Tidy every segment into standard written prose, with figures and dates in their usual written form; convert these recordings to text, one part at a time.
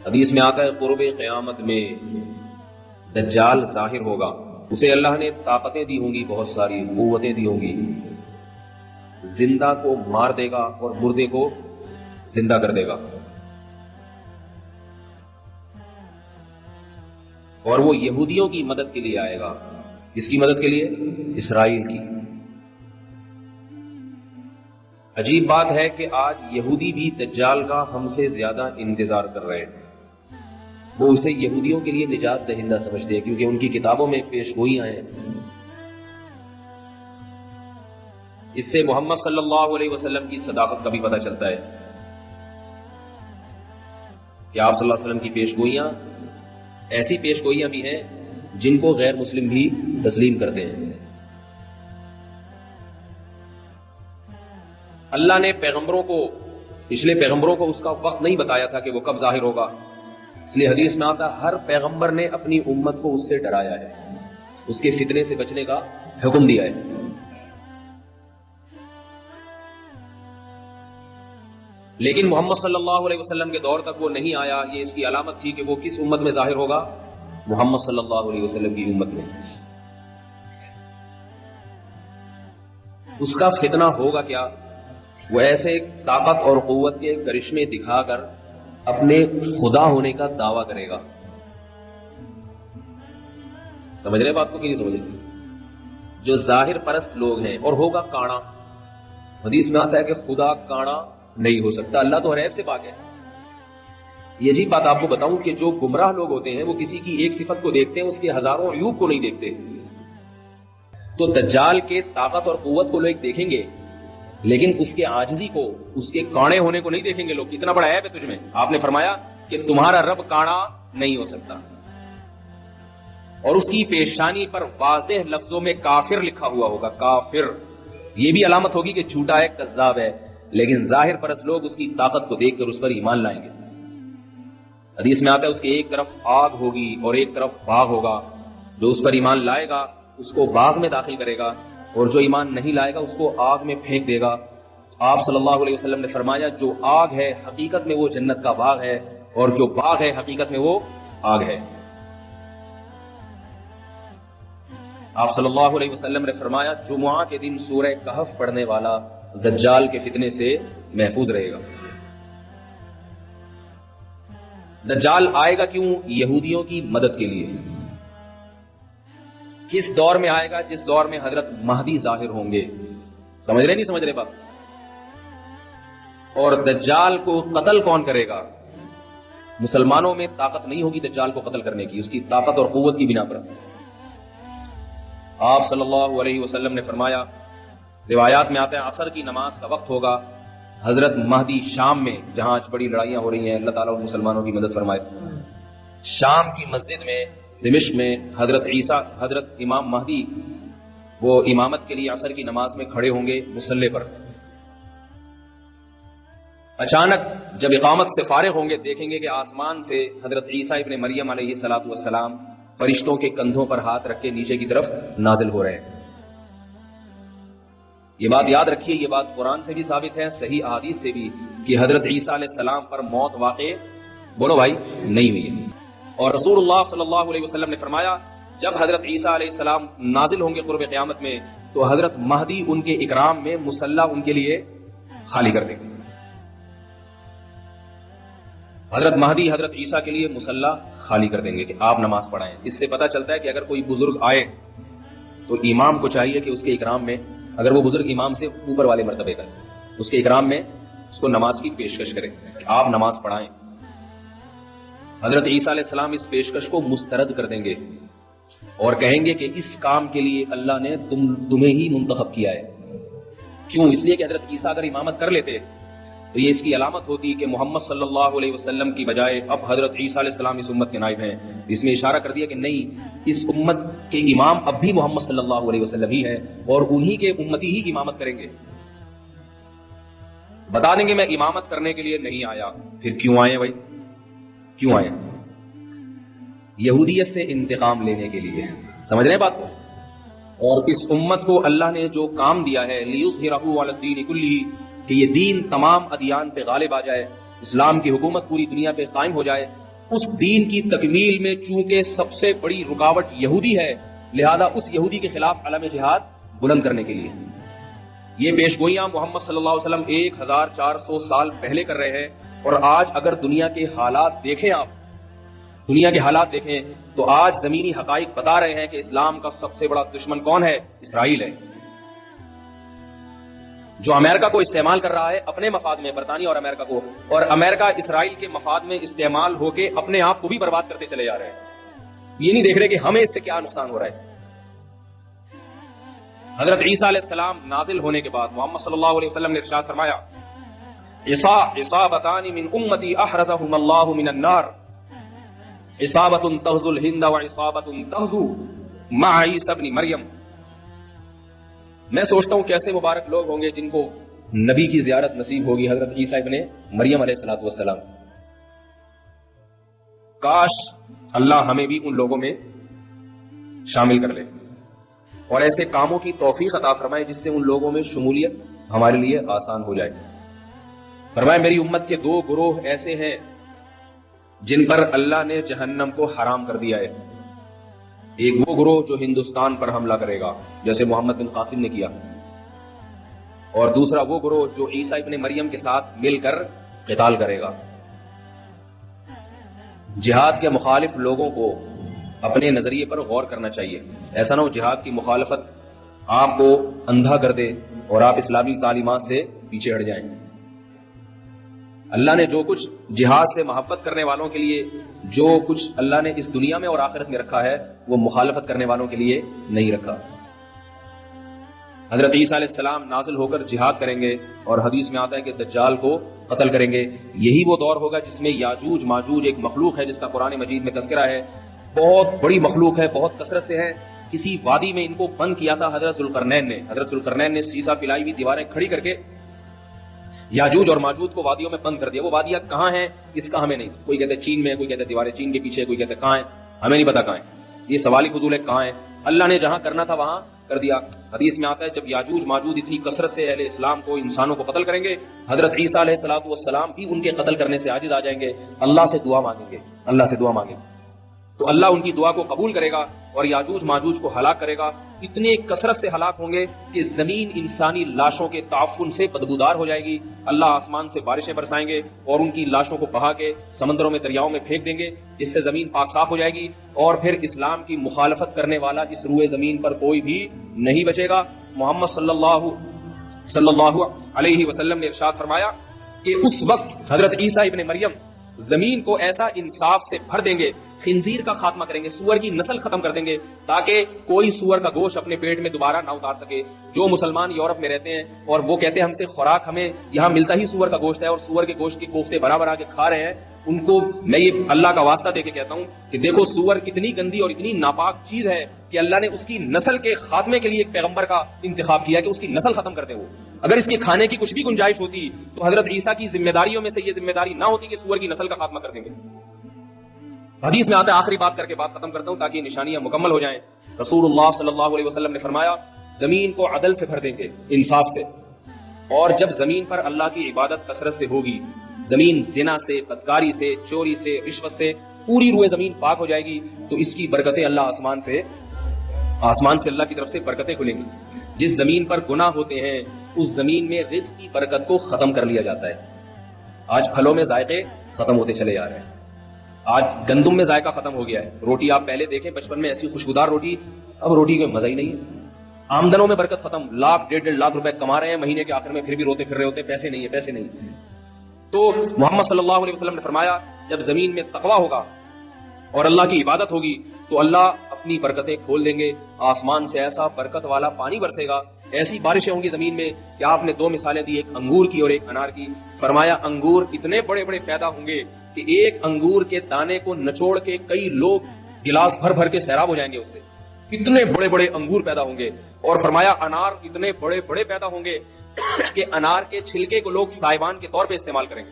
حدیث میں آتا ہے قرب قیامت میں دجال ظاہر ہوگا، اسے اللہ نے طاقتیں دی ہوں گی، بہت ساری قوتیں دی ہوں گی، زندہ کو مار دے گا اور مردے کو زندہ کر دے گا، اور وہ یہودیوں کی مدد کے لیے آئے گا۔ کس کی مدد کے لیے؟ اسرائیل کی۔ عجیب بات ہے کہ آج یہودی بھی دجال کا ہم سے زیادہ انتظار کر رہے ہیں۔ وہ اسے یہودیوں کے لیے نجات دہندہ سمجھتے ہیں کیونکہ ان کی کتابوں میں پیش گوئیاں ہیں۔ اس سے محمد صلی اللہ علیہ وسلم کی صداقت کا بھی پتہ چلتا ہے کہ آپ صلی اللہ علیہ وسلم کی پیش گوئیاں ایسی پیش گوئیاں بھی ہیں جن کو غیر مسلم بھی تسلیم کرتے ہیں۔ اللہ نے پیغمبروں کو، پچھلے پیغمبروں کو اس کا وقت نہیں بتایا تھا کہ وہ کب ظاہر ہوگا، اس لیے حدیث میں آتا ہر پیغمبر نے اپنی امت کو اس سے ڈرایا ہے، اس کے فتنے سے بچنے کا حکم دیا ہے۔ لیکن محمد صلی اللہ علیہ وسلم کے دور تک وہ نہیں آیا، یہ اس کی علامت تھی کہ وہ کس امت میں ظاہر ہوگا؟ محمد صلی اللہ علیہ وسلم کی امت میں۔ اس کا فتنہ ہوگا کیا؟ وہ ایسے طاقت اور قوت کے کرشمے دکھا کر اپنے خدا ہونے کا دعویٰ کرے گا۔ سمجھ رہے بات کو کہ نہیں سمجھ رہے؟ جو ظاہر پرست لوگ ہیں، اور ہوگا کانا۔ حدیث میں آتا ہے کہ خدا کانا نہیں ہو سکتا، اللہ تو ہر عیب سے پاک ہے۔ یہ عجیب بات آپ کو بتاؤں کہ جو گمراہ لوگ ہوتے ہیں وہ کسی کی ایک صفت کو دیکھتے ہیں، اس کے ہزاروں عیوب کو نہیں دیکھتے۔ تو دجال کے طاقت اور قوت کو لوگ دیکھیں گے لیکن اس کے عاجزی کو، اس کے کاڑے ہونے کو نہیں دیکھیں گے۔ لوگ کتنا بڑا عیب ہے تجھ میں، آپ نے فرمایا کہ تمہارا رب کاڑا نہیں ہو سکتا، اور اس کی پیشانی پر واضح لفظوں میں کافر لکھا ہوا ہوگا، کافر۔ یہ بھی علامت ہوگی کہ جھوٹا ہے، کذاب ہے، لیکن ظاہر پرست لوگ اس کی طاقت کو دیکھ کر اس پر ایمان لائیں گے۔ حدیث میں آتا ہے اس کے ایک طرف آگ ہوگی اور ایک طرف باغ ہوگا، جو اس پر ایمان لائے گا اس کو باغ میں داخل کرے گا، اور جو ایمان نہیں لائے گا اس کو آگ میں پھینک دے گا۔ آپ صلی اللہ علیہ وسلم نے فرمایا جو آگ ہے حقیقت میں وہ جنت کا باغ ہے، اور جو باغ ہے حقیقت میں وہ آگ ہے۔ آپ صلی اللہ علیہ وسلم نے فرمایا جمعہ کے دن سورہ کہف پڑھنے والا دجال کے فتنے سے محفوظ رہے گا۔ دجال آئے گا کیوں؟ یہودیوں کی مدد کے لیے۔ کس دور میں آئے گا؟ جس دور میں حضرت مہدی ظاہر ہوں گے۔ سمجھ رہے نہیں سمجھ رہے بات؟ اور دجال کو قتل کون کرے گا؟ مسلمانوں میں طاقت نہیں ہوگی دجال کو قتل کرنے کی، اس کی طاقت اور قوت کی بنا پر۔ آپ صلی اللہ علیہ وسلم نے فرمایا، روایات میں آتا ہے عصر کی نماز کا وقت ہوگا، حضرت مہدی شام میں، جہاں آج بڑی لڑائیاں ہو رہی ہیں، اللہ تعالیٰ مسلمانوں کی مدد فرمائے، شام کی مسجد میں دمشق میں حضرت عیسیٰ، حضرت امام مہدی وہ امامت کے لیے عصر کی نماز میں کھڑے ہوں گے مصلی پر۔ اچانک جب اقامت سے فارغ ہوں گے دیکھیں گے کہ آسمان سے حضرت عیسیٰ ابن مریم علیہ الصلوۃ والسلام فرشتوں کے کندھوں پر ہاتھ رکھ کے نیچے کی طرف نازل ہو رہے ہیں۔ یہ بات یاد رکھیے، یہ بات قرآن سے بھی ثابت ہے، صحیح احادیث سے بھی، کہ حضرت عیسیٰ علیہ السلام پر موت واقع، بولو بھائی، نہیں ہوئی ہے۔ اور رسول اللہ صلی اللہ علیہ وسلم نے فرمایا جب حضرت عیسیٰ علیہ السلام نازل ہوں گے قرب قیامت میں تو حضرت مہدی ان کے اکرام میں مصلی ان کے لیے خالی کر دیں گے۔ حضرت مہدی حضرت عیسیٰ کے لیے مصلی خالی کر دیں گے کہ آپ نماز پڑھائیں۔ اس سے پتہ چلتا ہے کہ اگر کوئی بزرگ آئے تو امام کو چاہیے کہ اس کے اکرام میں، اگر وہ بزرگ امام سے اوپر والے مرتبے کا، اس کے اکرام میں اس کو نماز کی پیشکش کرے کہ آپ نماز پڑھائیں۔ حضرت عیسیٰ علیہ السلام اس پیشکش کو مسترد کر دیں گے اور کہیں گے کہ اس کام کے لیے اللہ نے تمہیں ہی منتخب کیا ہے۔ کیوں؟ اس لیے کہ حضرت عیسیٰ اگر امامت کر لیتے تو یہ اس کی علامت ہوتی کہ محمد صلی اللہ علیہ وسلم کی بجائے اب حضرت عیسیٰ علیہ السلام اس امت کے نائب ہیں۔ اس میں اشارہ کر دیا کہ نہیں، اس امت کے امام اب بھی محمد صلی اللہ علیہ وسلم ہی ہے اور انہی کے امتی ہی امامت کریں گے۔ بتا دیں گے میں امامت کرنے کے لیے نہیں آیا، پھر کیوں آئے بھائی؟ کیوں آئے؟ یہودیت سے انتقام لینے کے لیے۔ سمجھ رہے ہیں بات کو؟ اور اس امت کو اللہ نے جو کام دیا ہے لِيُظْهِرَهُ عَلَى الدِّينِ كُلِّهِ، کہ یہ دین تمام ادیان پہ غالب آ جائے، اسلام کی حکومت پوری دنیا پہ قائم ہو جائے، اس دین کی تکمیل میں چونکہ سب سے بڑی رکاوٹ یہودی ہے، لہذا اس یہودی کے خلاف علم جہاد بلند کرنے کے لیے یہ پیشگوئیاں محمد صلی اللہ علیہ وسلم 1400 سال پہلے کر رہے ہیں. اور آج اگر دنیا کے حالات دیکھیں، آپ دنیا کے حالات دیکھیں تو آج زمینی حقائق بتا رہے ہیں کہ اسلام کا سب سے بڑا دشمن کون ہے؟ اسرائیل ہے، جو امریکہ کو استعمال کر رہا ہے اپنے مفاد میں، برطانیہ اور امریکہ کو، اور امریکہ اسرائیل کے مفاد میں استعمال ہو کے اپنے آپ کو بھی برباد کرتے چلے جا رہے ہیں. یہ نہیں دیکھ رہے کہ ہمیں اس سے کیا نقصان ہو رہا ہے. حضرت عیسیٰ علیہ السلام نازل ہونے کے بعد محمد صلی اللہ علیہ وسلم نے ارشاد فرمایا عصابتان من امتی احرزهم اللہ من النار، عصابت تغزو الہند وعصابت تغزو مع عیسی ابن مریم. میں سوچتا ہوں کیسے مبارک لوگ ہوں گے جن کو نبی کی زیارت نصیب ہوگی، حضرت عیسیٰ ابن مریم علیہ الصلوۃ والسلام. کاش اللہ ہمیں بھی ان لوگوں میں شامل کر لے اور ایسے کاموں کی توفیق عطا فرمائے جس سے ان لوگوں میں شمولیت ہمارے لیے آسان ہو جائے. فرمائے میری امت کے 2 گروہ ایسے ہیں جن پر اللہ نے جہنم کو حرام کر دیا ہے. ایک وہ گروہ جو ہندوستان پر حملہ کرے گا جیسے محمد بن قاسم نے کیا، اور دوسرا وہ گروہ جو عیسیٰ ابن مریم کے ساتھ مل کر قتال کرے گا. جہاد کے مخالف لوگوں کو اپنے نظریے پر غور کرنا چاہیے. ایسا نہ ہو جہاد کی مخالفت آپ کو اندھا کر دے اور آپ اسلامی تعلیمات سے پیچھے ہٹ جائیں. اللہ نے جو کچھ جہاد سے محبت کرنے والوں کے لیے، جو کچھ اللہ نے اس دنیا میں اور آخرت میں رکھا ہے، وہ مخالفت کرنے والوں کے لیے نہیں رکھا. حضرت عیسیٰ علیہ السلام نازل ہو کر جہاد کریں گے اور حدیث میں آتا ہے کہ دجال کو قتل کریں گے. یہی وہ دور ہوگا جس میں یاجوج ماجوج ایک مخلوق ہے جس کا قرآن مجید میں تذکرہ ہے. بہت بڑی مخلوق ہے، بہت کثرت سے ہے. کسی وادی میں ان کو بند کیا تھا حضرت ذوالقرنین نے سیسا پلائی ہوئی دیواریں کھڑی کر کے یاجوج اور ماجوج کو وادیوں میں بند کر دیا. وہ وادیاں کہاں ہیں اس کا ہمیں نہیں، کوئی کہتے چین میں، کوئی کہتے دیواریں چین کے پیچھے، کوئی کہتے کہاں ہیں، ہمیں نہیں پتا کہاں ہیں. یہ سوال ہی فضول ہے کہاں ہیں. اللہ نے جہاں کرنا تھا وہاں کر دیا. حدیث میں آتا ہے جب یاجوج ماجوج اتنی کثرت سے اہل اسلام کو، انسانوں کو قتل کریں گے، حضرت عیسیٰ علیہ الصلوۃ والسلام بھی ان کے قتل کرنے سے عاجز آ جائیں گے. اللہ سے دعا مانگیں گے، اللہ سے دعا مانگیں تو اللہ ان کی دعا کو قبول کرے گا اور یاجوج ماجوج کو ہلاک کرے گا. اتنے کثرت سے ہلاک ہوں گے کہ زمین انسانی لاشوں کے تعفن سے بدبودار ہو جائے گی. اللہ آسمان سے بارشیں برسائیں گے اور ان کی لاشوں کو بہا کے سمندروں میں، دریاؤں میں پھینک دیں گے، جس سے زمین پاک صاف ہو جائے گی اور پھر اسلام کی مخالفت کرنے والا اس روئے زمین پر کوئی بھی نہیں بچے گا. محمد صلی اللہ علیہ وسلم نے ارشاد فرمایا کہ اس وقت حضرت عیسیٰ ابن مریم زمین کو ایسا انصاف سے بھر دیں گے، خنزیر کا خاتمہ کریں گے، سور کی نسل ختم کر دیں گے تاکہ کوئی سور کا گوشت اپنے پیٹ میں دوبارہ نہ اتار سکے. جو مسلمان یورپ میں رہتے ہیں اور وہ کہتے ہیں ہم سے خوراک ہمیں یہاں ملتا ہی سور کا گوشت ہے اور سور کے گوشت کے کوفتے بنا بنا کے کھا رہے ہیں، ان کو میں یہ اللہ کا واسطہ دے کے کہتا ہوں کہ دیکھو سور کتنی گندی اور اتنی ناپاک چیز ہے کہ اللہ نے اس کی نسل کے خاتمے کے لیے ایک پیغمبر کا انتخاب کیا کہ اس کی نسل ختم کر دیں. وہ اگر اس کے کھانے کی کچھ بھی گنجائش ہوتی تو حضرت عیسیٰ کی ذمہ داریوں میں سے یہ ذمہ داری نہ ہوتی کہ سور کی نسل کا خاتمہ کر دیں گے. حدیث میں آتا ہے، آخری بات کر کے بات ختم کرتا ہوں تاکہ یہ نشانیاں مکمل ہو جائیں. رسول اللہ صلی اللہ علیہ وسلم نے فرمایا زمین کو عدل سے بھر دیں گے، انصاف سے، اور جب زمین پر اللہ کی عبادت کثرت سے ہوگی، زمین زنا سے، بدکاری سے، چوری سے، رشوت سے، پوری روئے زمین پاک ہو جائے گی تو اس کی برکتیں اللہ آسمان سے اللہ کی طرف سے برکتیں کھلیں گی. جس زمین پر گناہ ہوتے ہیں اس زمین میں رزق کی برکت کو ختم کر لیا جاتا ہے. آج پھلوں میں ذائقے ختم ہوتے چلے جا رہے ہیں، آج گندم میں ذائقہ ختم ہو گیا ہے. روٹی آپ پہلے دیکھیں بچپن میں ایسی خوشبودار روٹی، اب روٹی کا مزہ ہی نہیں ہے. آمدنوں میں برکت ختم، لاکھ 1.5 لاکھ کما رہے ہیں مہینے کے آخر میں، پھر بھی روتے پھر رہے ہوتے پیسے نہیں. تو محمد صلی اللہ علیہ وسلم نے فرمایا جب زمین میں تقویٰ ہوگا اور اللہ کی عبادت ہوگی تو اللہ اپنی برکتیں کھول دیں گے. آسمان سے ایسا برکت والا پانی برسے گا، ایسی بارشیں ہوں گی زمین میں کہ آپ نے 2 مثالیں دی، ایک انگور کی اور ایک انار کی. فرمایا انگور اتنے بڑے بڑے پیدا ہوں گے کہ ایک انگور کے دانے کو نچوڑ کے کئی لوگ گلاس بھر بھر کے سیراب ہو جائیں گے اس سے، اتنے بڑے بڑے انگور پیدا ہوں گے. اور فرمایا انار اتنے بڑے بڑے پیدا ہوں گے کہ انار کے چھلکے کو لوگ سائبان کے طور پہ استعمال کریں گے.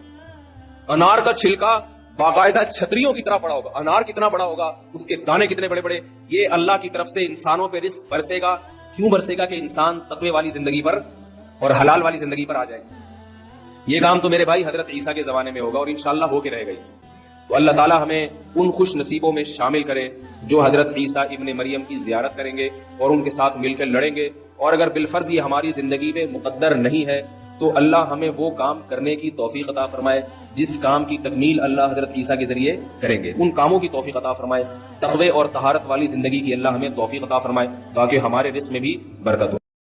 انار کا چھلکا باقاعدہ چھتریوں کی طرح بڑا ہوگا. انار کتنا بڑا ہوگا، اس کے دانے کتنے بڑے بڑے. یہ اللہ کی طرف سے انسانوں پہ رزق برسے گا. کیوں برسے گا؟ کہ انسان تقوی والی زندگی پر اور حلال والی زندگی پر آ جائے. یہ کام تو میرے بھائی حضرت عیسیٰ کے زمانے میں ہوگا اور انشاءاللہ ہو کے رہے گا. تو اللہ تعالیٰ ہمیں ان خوش نصیبوں میں شامل کرے جو حضرت عیسیٰ ابن مریم کی زیارت کریں گے اور ان کے ساتھ مل کر لڑیں گے، اور اگر بالفرض یہ ہماری زندگی میں مقدر نہیں ہے تو اللہ ہمیں وہ کام کرنے کی توفیق عطا فرمائے جس کام کی تکمیل اللہ حضرت عیسیٰ کے ذریعے کریں گے، ان کاموں کی توفیق عطا فرمائے، تقوی اور طہارت والی زندگی کی اللہ ہمیں توفیق عطا فرمائے تاکہ ہمارے رزق میں بھی برکت ہو۔